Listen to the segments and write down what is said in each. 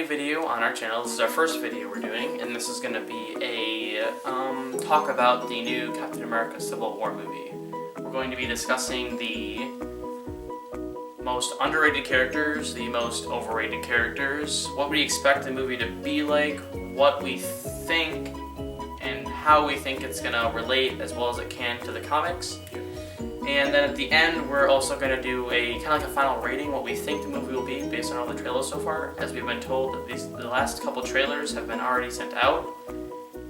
a video on our channel. This is our first video we're doing, and this is going to be a talk about the new Captain America Civil War movie. We're going to be discussing the most underrated characters, the most overrated characters, what we expect the movie to be like, what we think, and how we think it's going to relate as well as it can to the comics. And then at the end, we're also going to do a kind of like a final rating, what we think the movie will be based on all the trailers so far. As we've been told that the last couple trailers have been already sent out.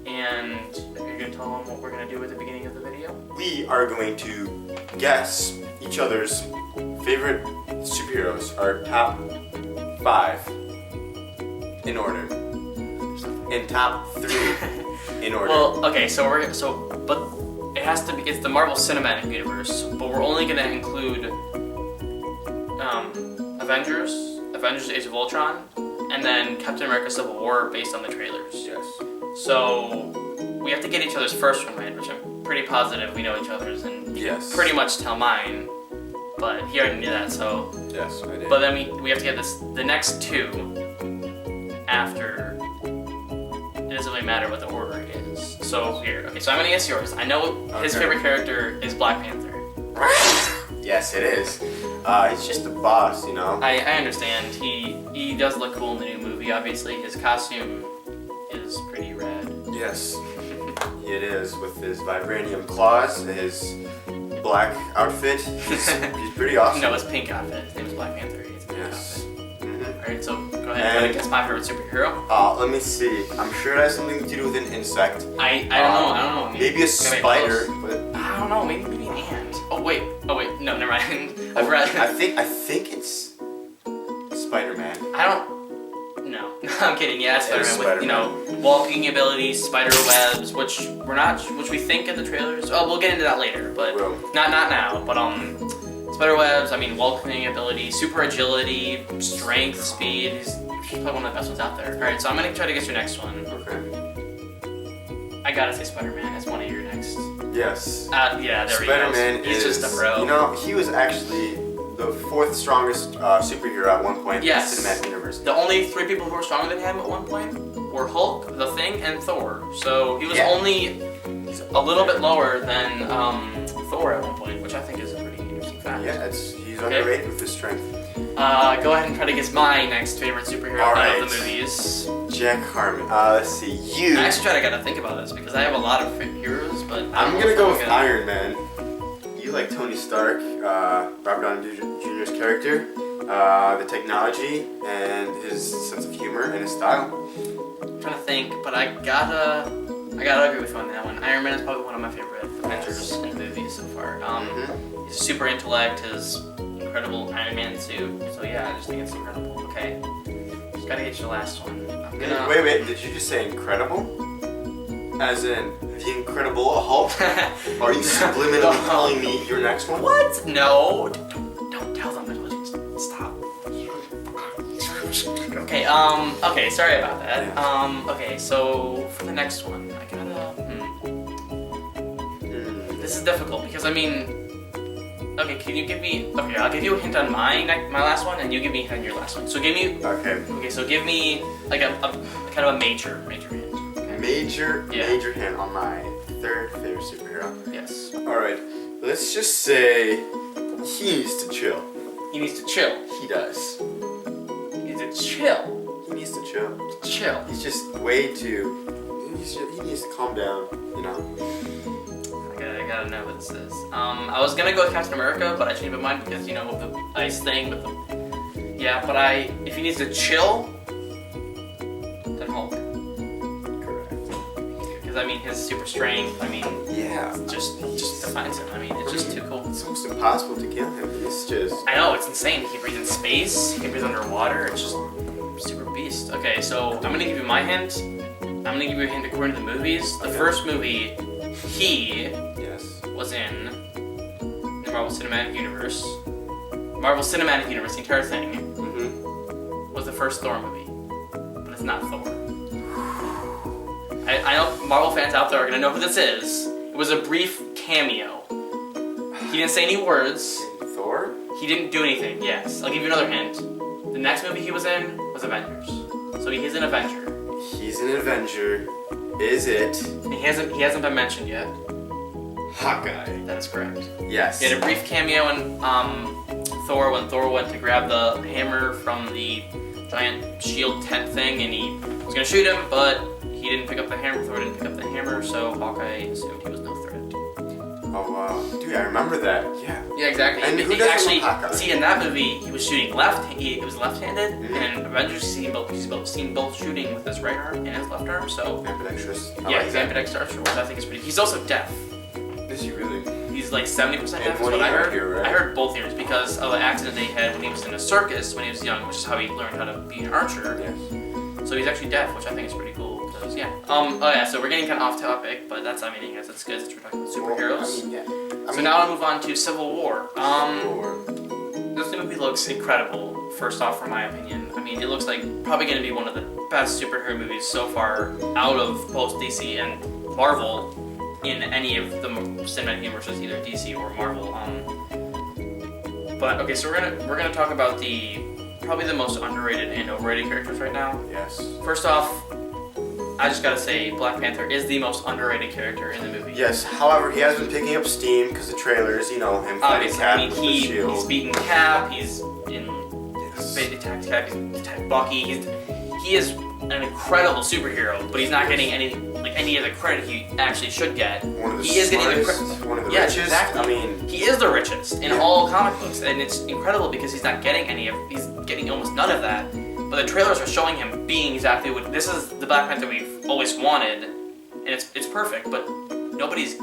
And you're going to tell them what we're going to do at the beginning of the video? We are going to guess each other's favorite superheroes, our top 5 in order. And top 3 in order. Well, okay, but it has to be, it's the Marvel Cinematic Universe, but we're only going to include Avengers Age of Ultron, and then Captain America Civil War based on the trailers. Yes. So we have to get each other's first one right, which I'm pretty positive we know each other's, and you Yes. can pretty much tell mine, but he already knew that, so... Yes, I did. But then we have to get the next 2 after. It doesn't really matter what the order is. So here, okay, so I'm gonna guess yours. I know his favorite character is Black Panther. Yes, it is. He's just a boss, you know? I understand. He does look cool in the new movie, obviously. His costume is pretty rad. Yes, it is. With his vibranium claws, his black outfit, he's pretty awesome. No, his pink outfit. His name is Black Panther. He's pink Yes. outfit. Alright, so go ahead and guess my favorite superhero. Let me see. I'm sure it has something to do with an insect. I don't know. Maybe a spider, but I don't know. Maybe an ant. Oh wait. No, never mind. I've read. I think it's Spider-Man. I don't. No, I'm kidding. Yeah, it's It is Spider-Man with walking abilities, spider webs, which we think in the trailers. Oh, we'll get into that later, but not now. But spider webs. I mean, walking ability, super agility, strength, speed. He's probably one of the best ones out there. All right, so I'm gonna try to get your next one. Okay. I gotta say Spider-Man is one of your next. Yes. Yeah, there we go. Spider-Man He's just a bro. You know, he was actually the 4th strongest superhero at one point in the cinematic universe. The only 3 people who were stronger than him at one point were Hulk, The Thing, and Thor. So he was only a little bit lower than Thor at one point, which I think is a pretty interesting fact. Yeah, he's underrated with his strength. Go ahead and try to guess my next favorite superhero out of the movies. Jack Harmon. Let's see. You. I actually gotta think about this because I have a lot of heroes, but I'm gonna go with Iron Man. You like Tony Stark, Robert Downey Jr.'s character, the technology, and his sense of humor and his style. I'm trying to think, but I gotta agree with you on that one. Iron Man is probably one of my favorite Avengers in the movies so far. His super intellect, his incredible Iron Man suit. So yeah, I just think it's incredible. Okay, just gotta get your last one. Wait, did you just say incredible? As in the Incredible Hulk? Are you subliminally telling me your next one? What? No, don't tell them. Stop. Okay. Okay. Sorry about that. Yeah. Okay. So for the next one, I gotta. This is difficult because I mean. Okay, can you give me... Okay, I'll give you a hint on my last one, and you give me a hint on your last one. So give me... Okay, so give me, like, a kind of a major hint. Okay? Major hint on my 3rd favorite superhero. Yes. Alright, let's just say he needs to chill. He needs to chill. He does. He needs to chill. He needs to chill. Chill. He's just way too... He needs to calm down, you know? I gotta know what this is. I was gonna go with Captain America, but I changed my mind because, you know, with the ice thing, with the... Yeah, but if he needs to chill, then Hulk. Correct. Because, I mean, his super strength, I mean... Yeah. Just defines him. I mean, it's just too cool. It's almost impossible to kill him. It's just... I know, it's insane. He can breathe in space, he can breathe underwater, it's just super beast. Okay, so I'm gonna give you my hint. I'm gonna give you a hint according to the movies. The first movie, he was in the Marvel Cinematic Universe. Marvel Cinematic Universe, the entire thing, was the first Thor movie. But it's not Thor. I know Marvel fans out there are gonna know who this is. It was a brief cameo. He didn't say any words. Thor? He didn't do anything, yes. I'll give you another hint. The next movie he was in was Avengers. So he's an Avenger. He's an Avenger. Is it He hasn't been mentioned yet. Hawkeye? That is correct. Yes. He had a brief cameo in Thor when Thor went to grab the hammer from the giant shield tent thing, and he was gonna shoot him, but he didn't pick up the hammer. Thor didn't pick up the hammer, so Hawkeye assumed he was no threat. Oh wow, dude, I remember that. Yeah. Yeah, exactly. And who he doesn't actually love Hawkeye? see in that movie he was shooting left. He was left-handed, Mhm. and Avengers he's both shooting with his right arm and his left arm. So Ambidextrous. yeah, he's ambidextrous, which I think is pretty. He's also deaf. Is he really? He's like 70% In deaf. Is one what I ear heard. here, right? I heard both ears because of an accident they had when he was in a circus when he was young, which is how he learned how to be an archer. Yes. So he's actually deaf, which I think is pretty cool. Because yeah. Oh yeah. So we're getting kind of off topic, but that's I guess it's good since we're talking about superheroes. Well, yeah. So now I'll move on to Civil War. Or This movie looks incredible, first off, from my opinion. I mean, it looks like probably going to be one of the best superhero movies so far out of both DC and Marvel in any of the cinematic universes, either DC or Marvel. But okay, so we're gonna talk about probably the most underrated and overrated characters right now. yes. First off, I just gotta say Black Panther is the most underrated character in the movie. Yes. However, he has been picking up steam because the trailers, him fighting Obviously, Cap I mean, with the shield. he's beaten Cap. He's in Yes. attacked Cap. He's attacked Bucky. He is an incredible superhero, but he's not getting any of the credit he actually should get. One of the He is getting the smartest, one of the Yeah, richest. exactly. I mean, He is the richest in Yeah. all comic books, and it's incredible because he's not getting he's getting almost none of that. But the trailers are showing him being exactly what this is the Black Panther we've always wanted, and it's perfect. But nobody's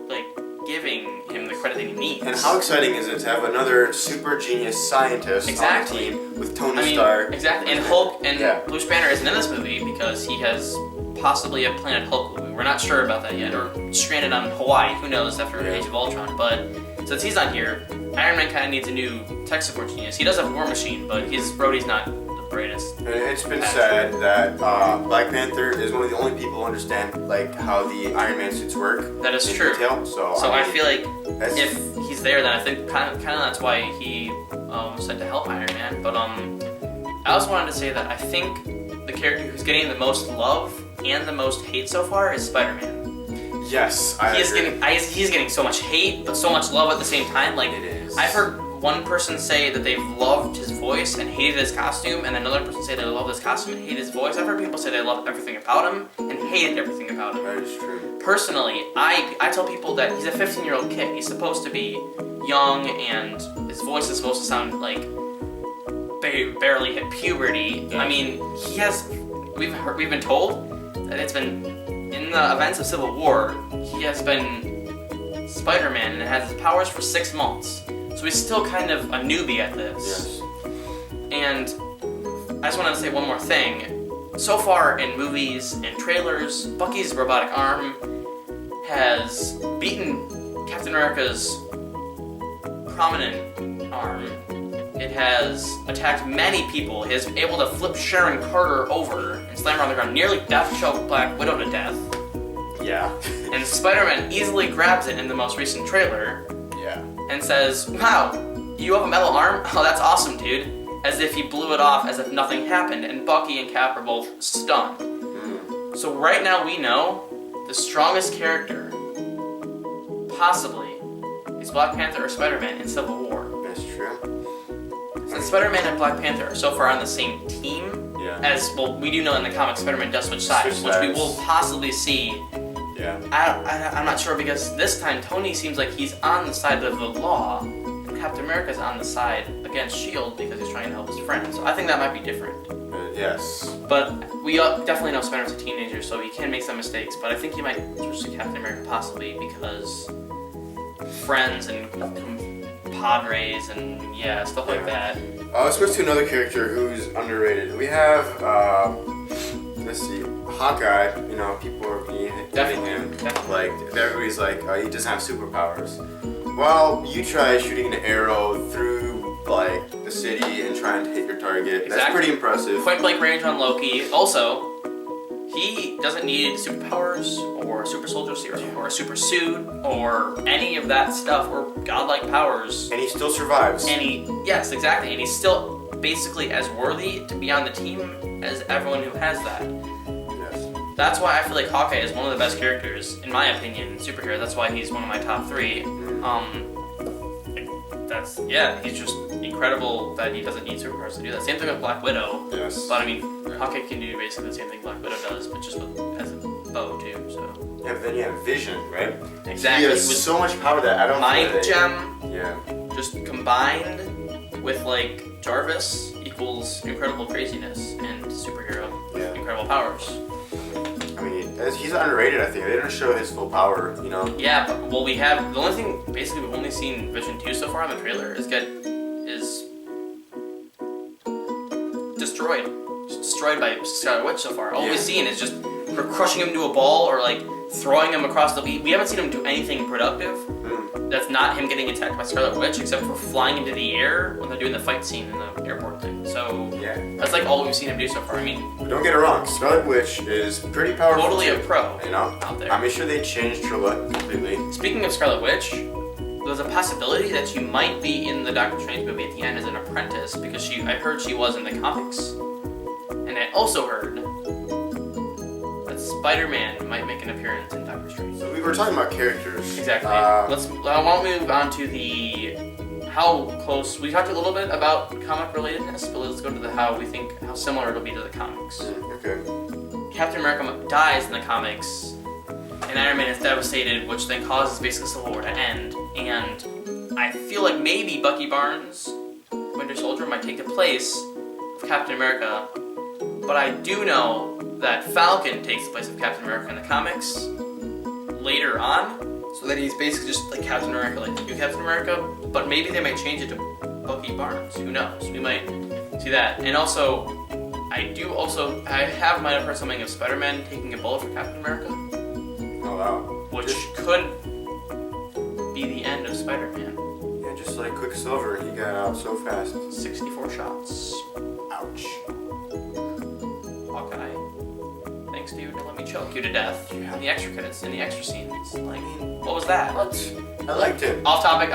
like giving him the credit that he needs. and how exciting is it to have another super genius scientist Exactly. on the team with Tony I mean, Stark? exactly. And Hulk and Yeah. Bruce Banner isn't in this movie because he has possibly a Planet Hulk movie. We're not sure about that yet, or stranded on Hawaii. Who knows after Yeah. Age of Ultron? But since he's not here, Iron Man kind of needs a new tech support genius. He does have War Machine, but his Rhodey's not the greatest. And it's been said that Black Panther is one of the only people who understand like how the Iron Man suits work. That is in true. Detail. So So I mean, feel like that's- if he's there, then I think kind of that's why he was sent to help Iron Man. But I also wanted to say that I think the character who's getting the most love and the most hate so far is Spider-Man. yes, I agree. He's getting so much hate, but so much love at the same time. Like It is. I've heard one person say that they've loved his voice and hated his costume, and another person say they love his costume and hate his voice. I've heard people say they love everything about him and hated everything about him. That is true. Personally, I tell people that he's a 15-year-old kid. He's supposed to be young, and his voice is supposed to sound like barely hit puberty. Yeah. I mean, we've been told that it's been in the events of Civil War. He has been Spider-Man and has his powers for 6 months, so he's still kind of a newbie at this. Yes. And I just wanted to say one more thing. So far in movies and trailers, Bucky's robotic arm has beaten Captain America's prominent arm. It has attacked many people. It is able to flip Sharon Carter over and slam her on the ground, nearly death choke Black Widow to death. Yeah. And Spider-Man easily grabs it in the most recent trailer Yeah. and says, "Wow, you have a metal arm? Oh, that's awesome, dude." As if he blew it off as if nothing happened, and Bucky and Cap are both stunned. Mm. So right now we know the strongest character, possibly, is Black Panther or Spider-Man in Civil War. That's true. Since Spider-Man and Black Panther are so far on the same team, Yeah. as well, we do know in the comics Spider-Man does switch sides, Switch which we sides. will possibly see. Yeah. I'm not sure because this time Tony seems like he's on the side of the law, and Captain America's on the side against S.H.I.E.L.D. because he's trying to help his friend. So I think that might be different. Yes. But we definitely know Spider-Man's a teenager, so he can make some mistakes. But I think he might switch to Captain America possibly because friends and compadres and stuff like that. Let's go to another character who's underrated. We have, let's see, Hawkeye. People are being Definitely. him. Like, everybody's like, he doesn't have superpowers. Well, you try shooting an arrow through, like, the city and trying to hit your target. That's Exactly. pretty impressive. Point blank range on Loki. Also, he doesn't need superpowers or a super soldier serum or a super suit or any of that stuff or godlike powers. And he still survives. Yes, exactly. And he's still basically as worthy to be on the team as everyone who has that. Yes. That's why I feel like Hawkeye is one of the best characters, in my opinion, superhero. That's why he's one of my top 3. He's just incredible that he doesn't need superpowers to do that. Same thing with Black Widow. Yes. But I mean, Hawkeye can do basically the same thing Black Widow does, but just as a bow too. So. Yeah, but then you have Vision, right? Exactly. He has with so much power that I don't. Mind Gem. Yeah. Just combined with like Jarvis equals incredible craziness and superhero. Yeah. Incredible powers. I mean, he's underrated. I think they didn't show his full power. You know. Yeah, but we have the only thing basically we've only seen Vision 2 so far on the trailer is destroyed. Just destroyed by Scarlet Witch so far. All we've seen is just her crushing him into a ball or like throwing him across the. We haven't seen him do anything productive. That's not him getting attacked by Scarlet Witch, except for flying into the air when they're doing the fight scene in the airport thing. So that's like all we've seen him do so far. I mean, but don't get it wrong, Scarlet Witch is pretty powerful. Totally too, a pro, you know. Out there. I'm sure they changed her look completely. Speaking of Scarlet Witch, there's a possibility that she might be in the Doctor Strange movie at the end as an apprentice because I heard she was in the comics, and I also heard that Spider-Man might make an appearance in Doctor Strange. So we were talking about characters. Exactly. I want to move on to the how close. We talked a little bit about comic relatedness, but let's go to how we think how similar it'll be to the comics. Okay. Captain America dies in the comics, and Iron Man is devastated, which then causes basically Civil War to end. And I feel like maybe Bucky Barnes, Winter Soldier, might take the place of Captain America, but I do know that Falcon takes the place of Captain America in the comics later on, so that he's basically just like Captain America, like the new Captain America, but maybe they might change it to Bucky Barnes, who knows, we might see that. And also, I might have heard something of Spider-Man taking a bullet for Captain America. Oh wow. Which could be the end of Spider-Man. Yeah, just like Quicksilver, he got out so fast. 64 shots. Ouch. Hawkeye. Thanks, dude, to let me choke you to death in the extra credits, in the extra scenes. Like, what was that? What? I liked him. Off topic.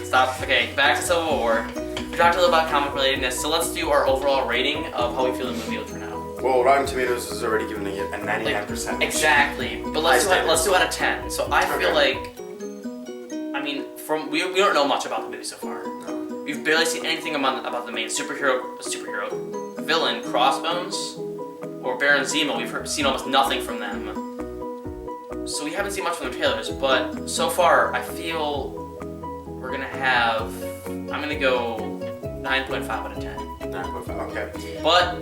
Stop. Okay, back to Civil War. We talked a little about comic relatedness, so let's do our overall rating of how we feel the movie will turn out. Well, Rotten Tomatoes is already giving it a 99%. Exactly, but let's do out of 10. So I feel like, I mean, we don't know much about the movie so far. No. We've barely seen anything about the main superhero villain, Crossbones, or Baron Zemo. We've seen almost nothing from them. So we haven't seen much from the trailers, but so far I feel we're gonna have. I'm gonna go 9.5 out of 10. 9.5. Okay. But.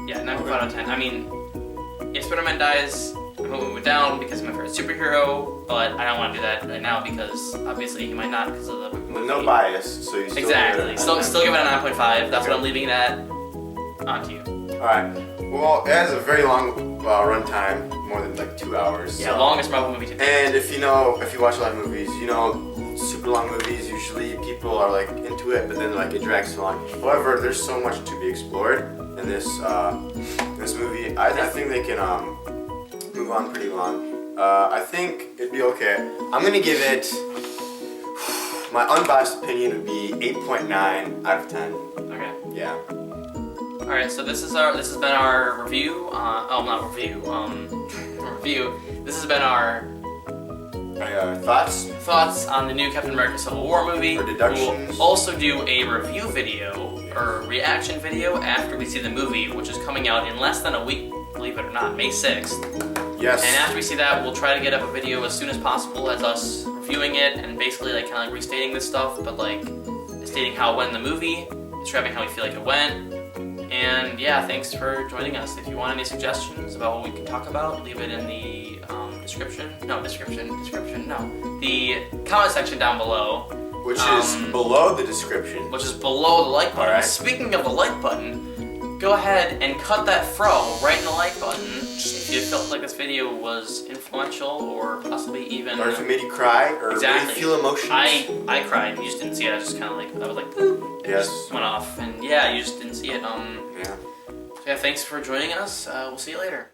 Yeah, 9.5 out of 10. I mean, if Spider-Man dies, I'm hoping it down because he's my favorite superhero, but I don't want to do that right now because obviously he might not because of the movie. With no bias, so you still Exactly. Still give it a 9.5. That's what I'm leaving it at. On to you. Alright. Well, it has a very long runtime, more than like 2 hours. Yeah, so. Longest Marvel movie to date. And if you watch a lot of movies, you know, super long movies, usually people are like into it, but then like it drags too long. However, there's so much to be explored in this movie. I think they can move on pretty long. I think it'd be okay. I'm gonna give it, my unbiased opinion would be 8.9 out of 10. Okay. Yeah. All right. So this has been our review. Review. This has been our thoughts on the new Captain America Civil War movie. Or deductions. We'll also do a review video or reaction video after we see the movie, which is coming out in less than a week, believe it or not, May 6th. Yes. And after we see that, we'll try to get up a video as soon as possible as us reviewing it and basically like kind of like restating this stuff, but like stating how it went in the movie, describing how we feel like it went. And yeah, thanks for joining us. If you want any suggestions about what we can talk about, leave it in the the comment section down below. Which is below the description. Which is below the like button. Right. Speaking of the like button, go ahead and cut that fro right in the like button if you felt like this video was influential or possibly even... Or if it made you cry or exactly. made you feel emotions. I cried. You just didn't see it. I just kind of like, I was like, boop. It Yes. just went off. And yeah, you just didn't see it. Yeah. Yeah, thanks for joining us. We'll see you later.